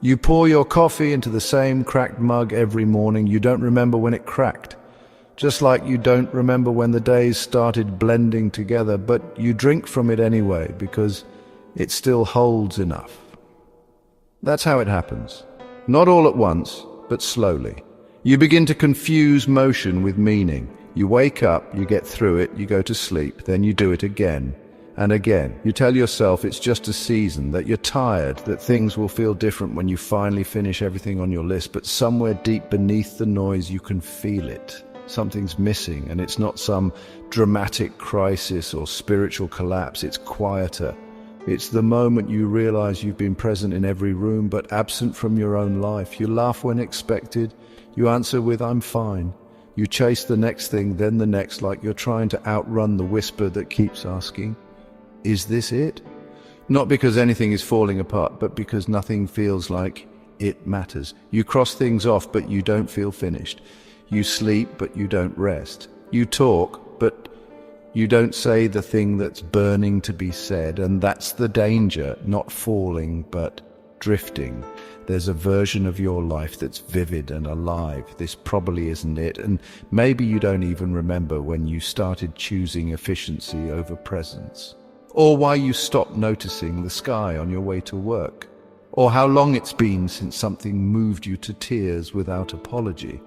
You pour your coffee into the same cracked mug every morning. You don't remember when it cracked. Just like you don't remember when the days started blending together, but you drink from it anyway because it still holds enough. That's how it happens. Not all at once, but slowly. You begin to confuse motion with meaning. You wake up, you get through it, you go to sleep, then you do it again and again. You tell yourself it's just a season, that you're tired, that things will feel different when you finally finish everything on your list, but somewhere deep beneath the noise you can feel it. Something's missing, and it's not some dramatic crisis or spiritual collapse. It's quieter. It's the moment you realize you've been present in every room but absent from your own life. You laugh when expected. You answer with, "I'm fine." You chase the next thing, then the next, like you're trying to outrun the whisper that keeps asking, "Is this it?" Not because anything is falling apart, but because nothing feels like it matters. You cross things off, but you don't feel finished. You sleep, but you don't rest. You talk, but you don't say the thing that's burning to be said, and that's the danger, not falling, but drifting. There's a version of your life that's vivid and alive. This probably isn't it, and maybe you don't even remember when you started choosing efficiency over presence, or why you stopped noticing the sky on your way to work, or how long it's been since something moved you to tears without apology.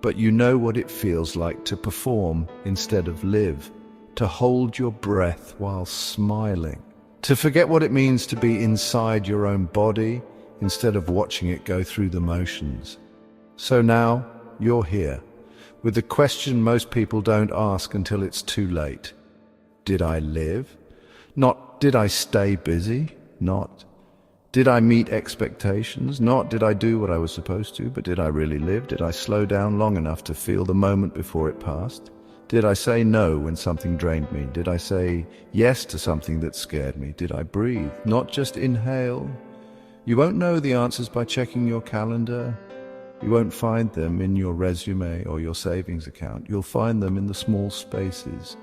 But you know what it feels like to perform instead of live, to hold your breath while smiling, to forget what it means to be inside your own body instead of watching it go through the motions. So now you're here, with the question most people don't ask until it's too late. Did I live? Not, did I stay busy? Not, did I meet expectations? Not, did I do what I was supposed to? But did I really live? Did I slow down long enough to feel the moment before it passed? Did I say no when something drained me? Did I say yes to something that scared me? Did I breathe? Not just inhale. You won't know the answers by checking your calendar. You won't find them in your resume or your savings account. You'll find them in the small spaces,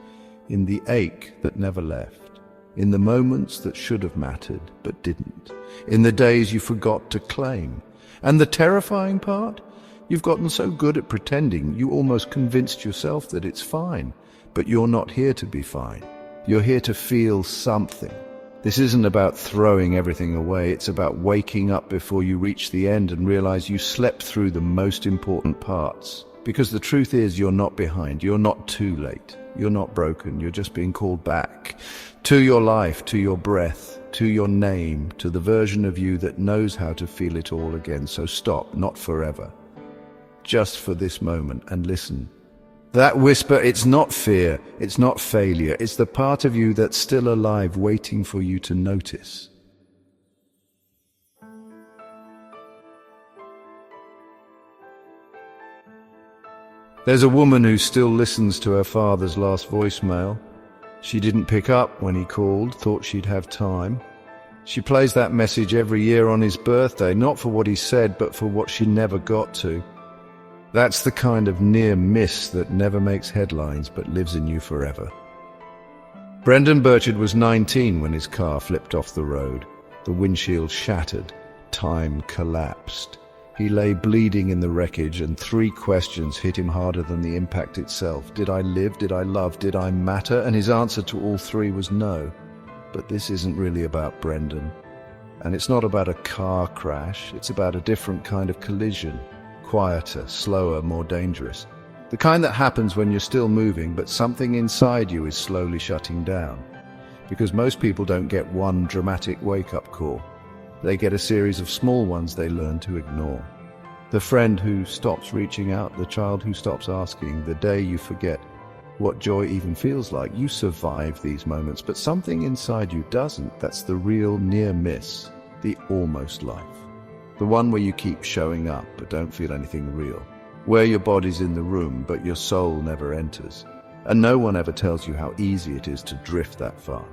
in the ache that never left, in the moments that should have mattered but didn't, in the days you forgot to claim. And the terrifying part? You've gotten so good at pretending, you almost convinced yourself that it's fine. But you're not here to be fine. You're here to feel something. This isn't about throwing everything away. It's about waking up before you reach the end and realize you slept through the most important parts. Because the truth is, you're not behind. You're not too late. You're not broken. You're just being called back to your life, to your breath, to your name, to the version of you that knows how to feel it all again. So stop, not forever, just for this moment, and listen. That whisper, it's not fear, it's not failure, it's the part of you that's still alive, waiting for you to notice. There's a woman who still listens to her father's last voicemail. She didn't pick up when he called, thought she'd have time. She plays that message every year on his birthday, not for what he said, but for what she never got to. That's the kind of near miss that never makes headlines but lives in you forever. Brendon Burchard was 19 when his car flipped off the road. The windshield shattered. Time collapsed. He lay bleeding in the wreckage, and 3 questions hit him harder than the impact itself. Did I live? Did I love? Did I matter? And his answer to all 3 was no. But this isn't really about Brendon. And it's not about a car crash. It's about a different kind of collision. Quieter, slower, more dangerous. The kind that happens when you're still moving, but something inside you is slowly shutting down. Because most people don't get one dramatic wake-up call. They get a series of small ones they learn to ignore. The friend who stops reaching out, the child who stops asking, the day you forget what joy even feels like. You survive these moments, but something inside you doesn't. That's the real near miss, the almost life. The one where you keep showing up but don't feel anything real. Where your body's in the room but your soul never enters. And no one ever tells you how easy it is to drift that far.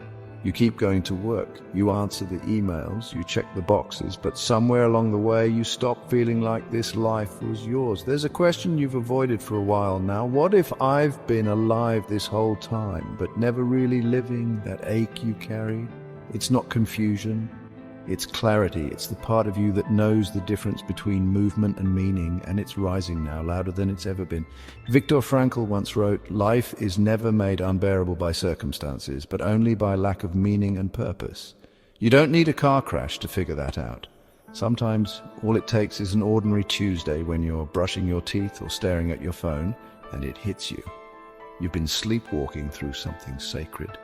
You keep going to work, you answer the emails, you check the boxes, but somewhere along the way you stop feeling like this life was yours. There's a question you've avoided for a while now. What if I've been alive this whole time but never really living that ache you carry? It's not confusion. It's clarity. It's the part of you that knows the difference between movement and meaning, and it's rising now, louder than it's ever been. Viktor Frankl once wrote, "Life is never made unbearable by circumstances, but only by lack of meaning and purpose." You don't need a car crash to figure that out. Sometimes all it takes is an ordinary Tuesday when you're brushing your teeth or staring at your phone, and it hits you. You've been sleepwalking through something sacred.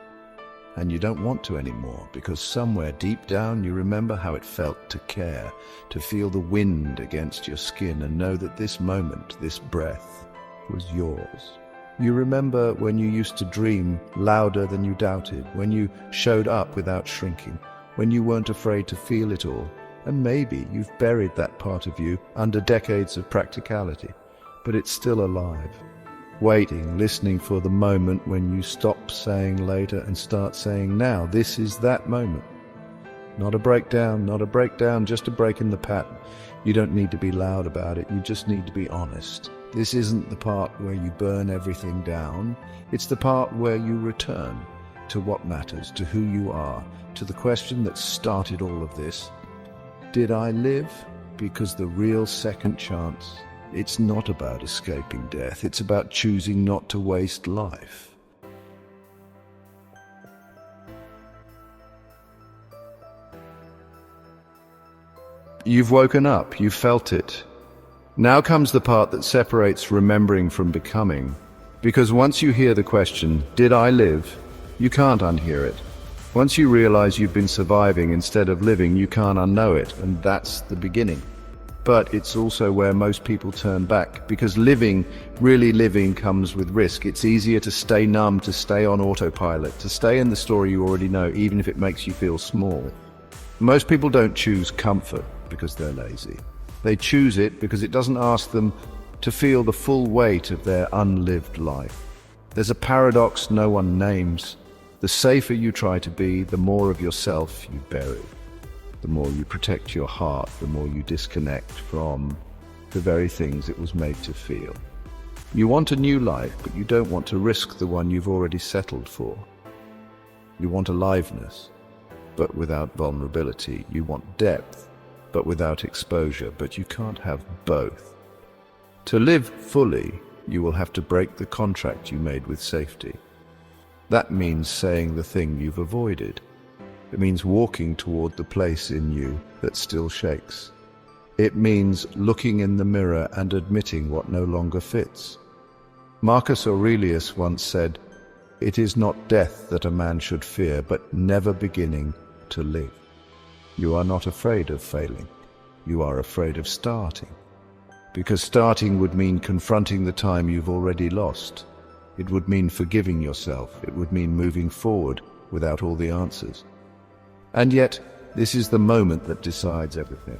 And you don't want to anymore, because somewhere deep down you remember how it felt to care, to feel the wind against your skin and know that this moment, this breath, was yours. You remember when you used to dream louder than you doubted, when you showed up without shrinking, when you weren't afraid to feel it all. And maybe you've buried that part of you under decades of practicality, but it's still alive. Waiting, listening for the moment when you stop saying later and start saying now. This is that moment. Not a breakdown, just a break in the pattern. You don't need to be loud about it, you just need to be honest. This isn't the part where you burn everything down. It's the part where you return to what matters, to who you are, to the question that started all of this. Did I live? Because the real second chance, it's not about escaping death, it's about choosing not to waste life. You've woken up, you've felt it. Now comes the part that separates remembering from becoming. Because once you hear the question, did I live? You can't unhear it. Once you realize you've been surviving instead of living, you can't unknow it, and that's the beginning. But it's also where most people turn back, because living, really living, comes with risk. It's easier to stay numb, to stay on autopilot, to stay in the story you already know, even if it makes you feel small. Most people don't choose comfort because they're lazy. They choose it because it doesn't ask them to feel the full weight of their unlived life. There's a paradox no one names. The safer you try to be, the more of yourself you bury. The more you protect your heart, the more you disconnect from the very things it was made to feel. You want a new life, but you don't want to risk the one you've already settled for. You want aliveness, but without vulnerability. You want depth, but without exposure, but you can't have both. To live fully, you will have to break the contract you made with safety. That means saying the thing you've avoided. It means walking toward the place in you that still shakes. It means looking in the mirror and admitting what no longer fits. Marcus Aurelius once said, "It is not death that a man should fear, but never beginning to live." You are not afraid of failing. You are afraid of starting. Because starting would mean confronting the time you've already lost. It would mean forgiving yourself. It would mean moving forward without all the answers. And yet, this is the moment that decides everything.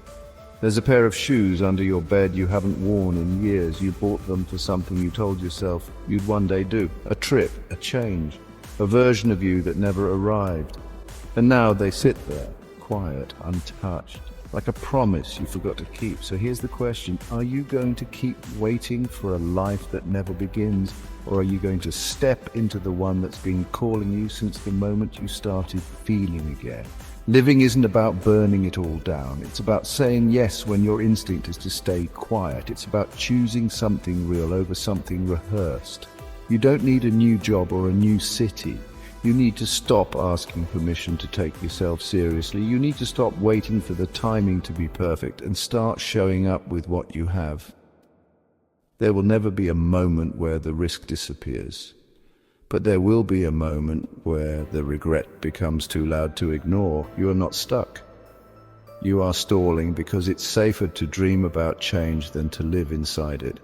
There's a pair of shoes under your bed you haven't worn in years. You bought them for something you told yourself you'd one day do. A trip, a change, a version of you that never arrived. And now they sit there, quiet, untouched, like a promise you forgot to keep. So here's the question, are you going to keep waiting for a life that never begins? Or are you going to step into the one that's been calling you since the moment you started feeling again? Living isn't about burning it all down. It's about saying yes when your instinct is to stay quiet. It's about choosing something real over something rehearsed. You don't need a new job or a new city. You need to stop asking permission to take yourself seriously. You need to stop waiting for the timing to be perfect and start showing up with what you have. There will never be a moment where the risk disappears, but there will be a moment where the regret becomes too loud to ignore. You are not stuck. You are stalling because it's safer to dream about change than to live inside it.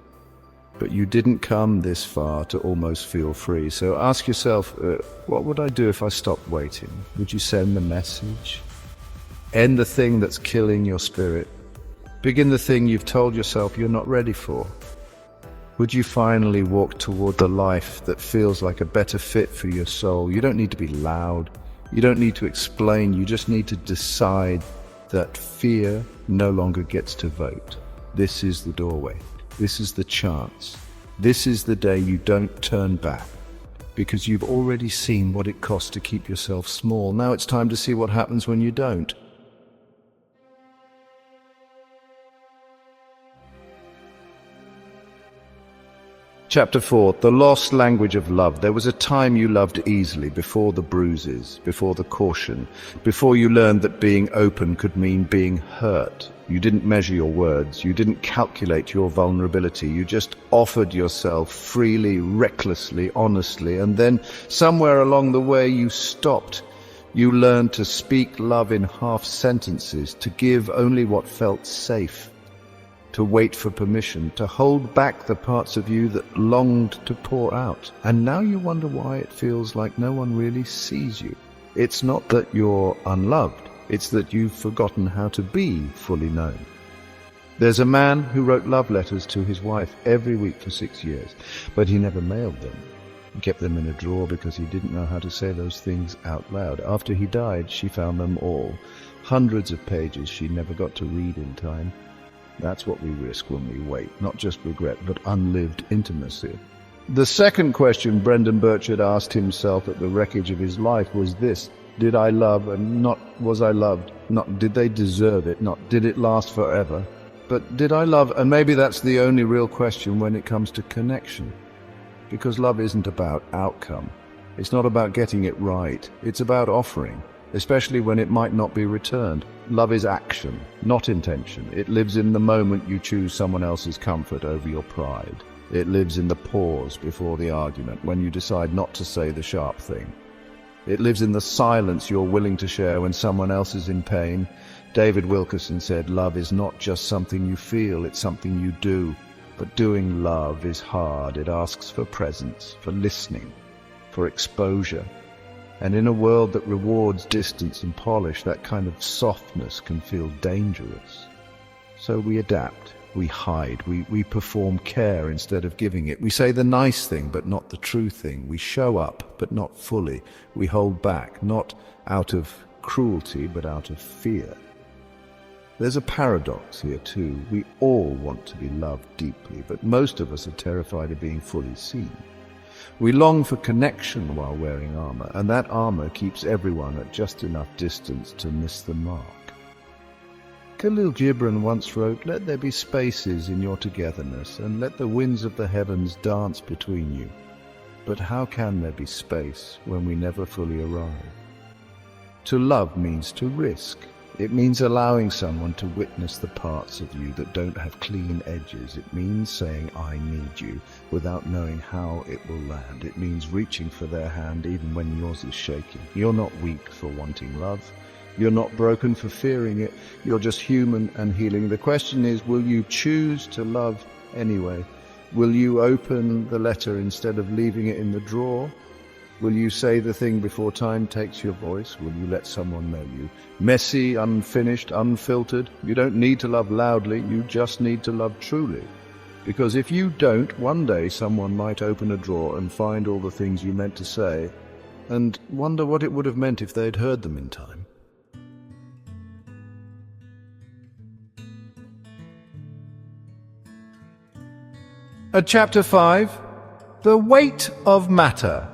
But you didn't come this far to almost feel free. So ask yourself, what would I do if I stopped waiting? Would you send the message? End the thing that's killing your spirit. Begin the thing you've told yourself you're not ready for. Would you finally walk toward the life that feels like a better fit for your soul? You don't need to be loud. You don't need to explain. You just need to decide that fear no longer gets to vote. This is the doorway. This is the chance. This is the day you don't turn back, because you've already seen what it costs to keep yourself small. Now it's time to see what happens when you don't. Chapter 4, The Lost Language of Love. There was a time you loved easily, before the bruises, before the caution, before you learned that being open could mean being hurt. You didn't measure your words, you didn't calculate your vulnerability, you just offered yourself freely, recklessly, honestly, and then somewhere along the way you stopped. You learned to speak love in half sentences, to give only what felt safe, to wait for permission, to hold back the parts of you that longed to pour out. And now you wonder why it feels like no one really sees you. It's not that you're unloved, it's that you've forgotten how to be fully known. There's a man who wrote love letters to his wife every week for 6 years, but he never mailed them. He kept them in a drawer because he didn't know how to say those things out loud. After he died, she found them all. Hundreds of pages she never got to read in time. That's what we risk when we wait, not just regret, but unlived intimacy. The second question Brendon Burchard asked himself at the wreckage of his life was this: did I love, and not was I loved? Not did they deserve it, not did it last forever, but did I love? And maybe that's the only real question when it comes to connection. Because love isn't about outcome. It's not about getting it right. It's about offering, especially when it might not be returned. Love is action, not intention. It lives in the moment you choose someone else's comfort over your pride. It lives in the pause before the argument, when you decide not to say the sharp thing. It lives in the silence you're willing to share when someone else is in pain. David Wilkerson said, love is not just something you feel, it's something you do. But doing love is hard. It asks for presence, for listening, for exposure. And in a world that rewards distance and polish, that kind of softness can feel dangerous. So we adapt, we hide, we perform care instead of giving it. We say the nice thing, but not the true thing. We show up, but not fully. We hold back, not out of cruelty, but out of fear. There's a paradox here too. We all want to be loved deeply, but most of us are terrified of being fully seen. We long for connection while wearing armor, and that armor keeps everyone at just enough distance to miss the mark. Khalil Gibran once wrote, "Let there be spaces in your togetherness, and let the winds of the heavens dance between you. But how can there be space when we never fully arrive?" To love means to risk. It means allowing someone to witness the parts of you that don't have clean edges. It means saying, "I need you," without knowing how it will land. It means reaching for their hand even when yours is shaking. You're not weak for wanting love. You're not broken for fearing it. You're just human and healing. The question is, will you choose to love anyway? Will you open the letter instead of leaving it in the drawer? Will you say the thing before time takes your voice? Will you let someone know you? Messy, unfinished, unfiltered. You don't need to love loudly, you just need to love truly. Because if you don't, one day someone might open a drawer and find all the things you meant to say, and wonder what it would have meant if they'd heard them in time. At Chapter 5, The Weight of Matter.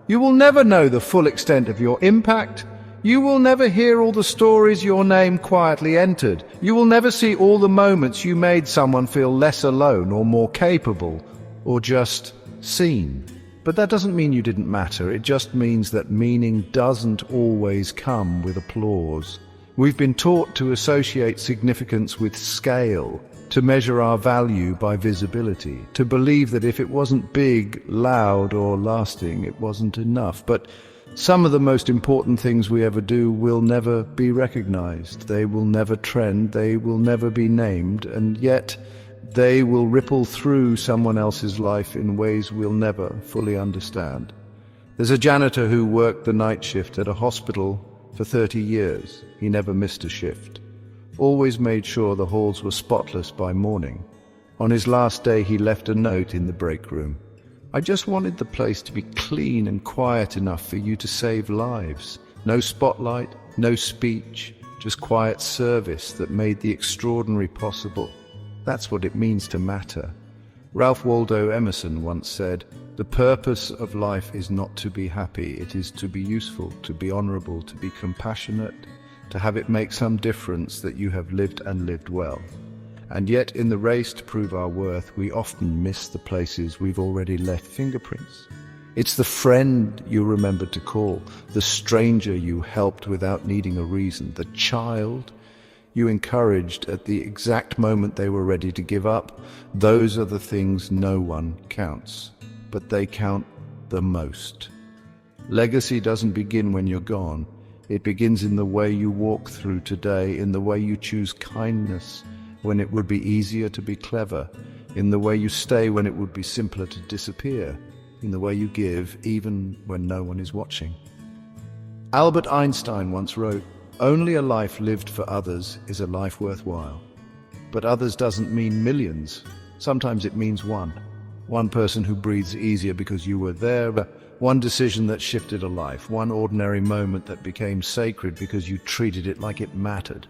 You will never know the full extent of your impact. You will never hear all the stories your name quietly entered. You will never see all the moments you made someone feel less alone or more capable, or just seen. But that doesn't mean you didn't matter. It just means that meaning doesn't always come with applause. We've been taught to associate significance with scale, to measure our value by visibility, to believe that if it wasn't big, loud, or lasting, it wasn't enough. But some of the most important things we ever do will never be recognized. They will never trend, they will never be named, and yet they will ripple through someone else's life in ways we'll never fully understand. There's a janitor who worked the night shift at a hospital for 30 years. He never missed a shift. Always made sure the halls were spotless by morning. On his last day, he left a note in the break room. "I just wanted the place to be clean and quiet enough for you to save lives. No spotlight, no speech, just quiet service that made the extraordinary possible." That's what it means to matter. Ralph Waldo Emerson once said, "The purpose of life is not to be happy, it is to be useful, to be honorable, to be compassionate, to have it make some difference that you have lived and lived well." And yet, in the race to prove our worth, we often miss the places we've already left fingerprints. It's the friend you remembered to call, the stranger you helped without needing a reason, the child you encouraged at the exact moment they were ready to give up. Those are the things no one counts, but they count the most. Legacy doesn't begin when you're gone. It begins in the way you walk through today, in the way you choose kindness when it would be easier to be clever, in the way you stay when it would be simpler to disappear, in the way you give even when no one is watching. Albert Einstein once wrote, "Only a life lived for others is a life worthwhile." But others doesn't mean millions. Sometimes it means one. One person who breathes easier because you were there, one decision that shifted a life, one ordinary moment that became sacred because you treated it like it mattered.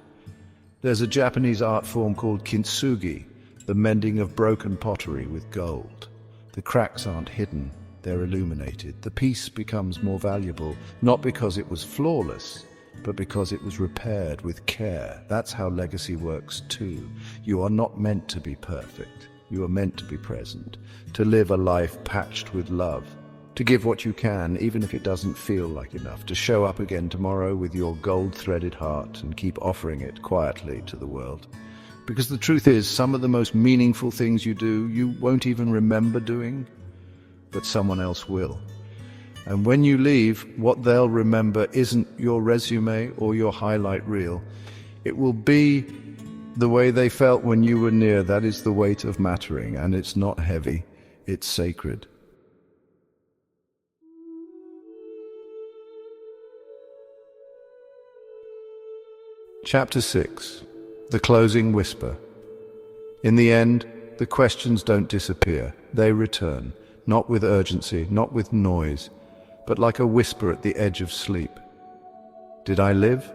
There's a Japanese art form called kintsugi, the mending of broken pottery with gold. The cracks aren't hidden, they're illuminated. The piece becomes more valuable, not because it was flawless, but because it was repaired with care. That's how legacy works too. You are not meant to be perfect. You are meant to be present, to live a life patched with love, to give what you can, even if it doesn't feel like enough, to show up again tomorrow with your gold-threaded heart and keep offering it quietly to the world. Because the truth is, some of the most meaningful things you do, you won't even remember doing, but someone else will. And when you leave, what they'll remember isn't your resume or your highlight reel. It will be the way they felt when you were near. That is the weight of mattering, and it's not heavy, it's sacred. Chapter 6. The Closing Whisper. In the end, the questions don't disappear. They return, not with urgency, not with noise, but like a whisper at the edge of sleep. Did I live?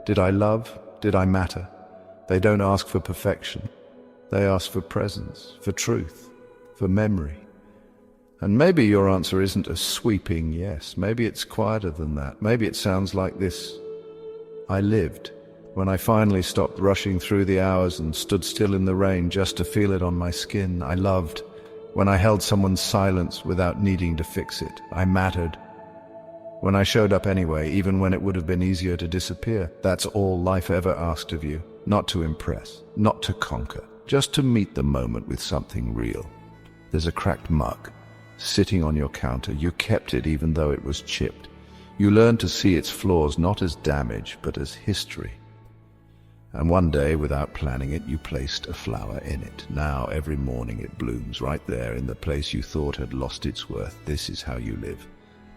Did I love? Did I matter? They don't ask for perfection. They ask for presence, for truth, for memory. And maybe your answer isn't a sweeping yes. Maybe it's quieter than that. Maybe it sounds like this. I lived. When I finally stopped rushing through the hours and stood still in the rain just to feel it on my skin. I loved. When I held someone's silence without needing to fix it. I mattered. When I showed up anyway, even when it would have been easier to disappear. That's all life ever asked of you. Not to impress, not to conquer, just to meet the moment with something real. There's a cracked mug sitting on your counter. You kept it even though it was chipped. You learned to see its flaws not as damage, but as history. And one day, without planning it, you placed a flower in it. Now, every morning it blooms right there in the place you thought had lost its worth. This is how you live.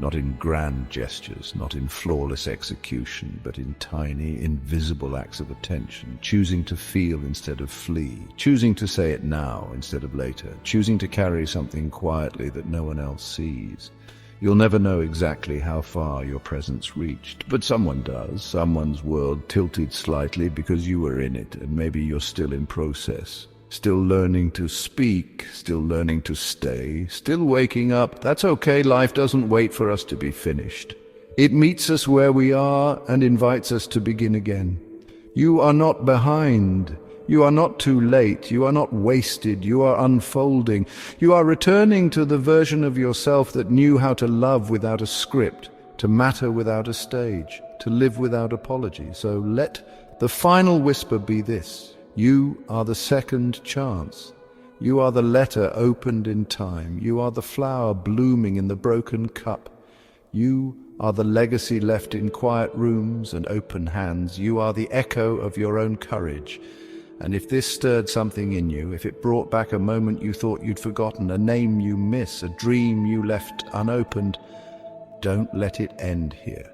Not in grand gestures, not in flawless execution, but in tiny, invisible acts of attention, choosing to feel instead of flee, choosing to say it now instead of later, choosing to carry something quietly that no one else sees. You'll never know exactly how far your presence reached, but someone does. Someone's world tilted slightly because you were in it, and maybe you're still in process. Still learning to speak, still learning to stay, still waking up. That's okay, life doesn't wait for us to be finished. It meets us where we are and invites us to begin again. You are not behind. You are not too late. You are not wasted. You are unfolding. You are returning to the version of yourself that knew how to love without a script, to matter without a stage, to live without apology. So let the final whisper be this. You are the second chance. You are the letter opened in time. You are the flower blooming in the broken cup. You are the legacy left in quiet rooms and open hands. You are the echo of your own courage. And if this stirred something in you, if it brought back a moment you thought you'd forgotten, a name you miss, a dream you left unopened, don't let it end here.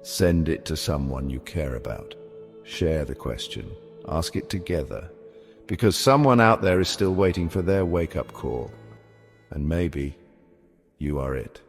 Send it to someone you care about. Share the question. Ask it together, because someone out there is still waiting for their wake-up call. And maybe you are it.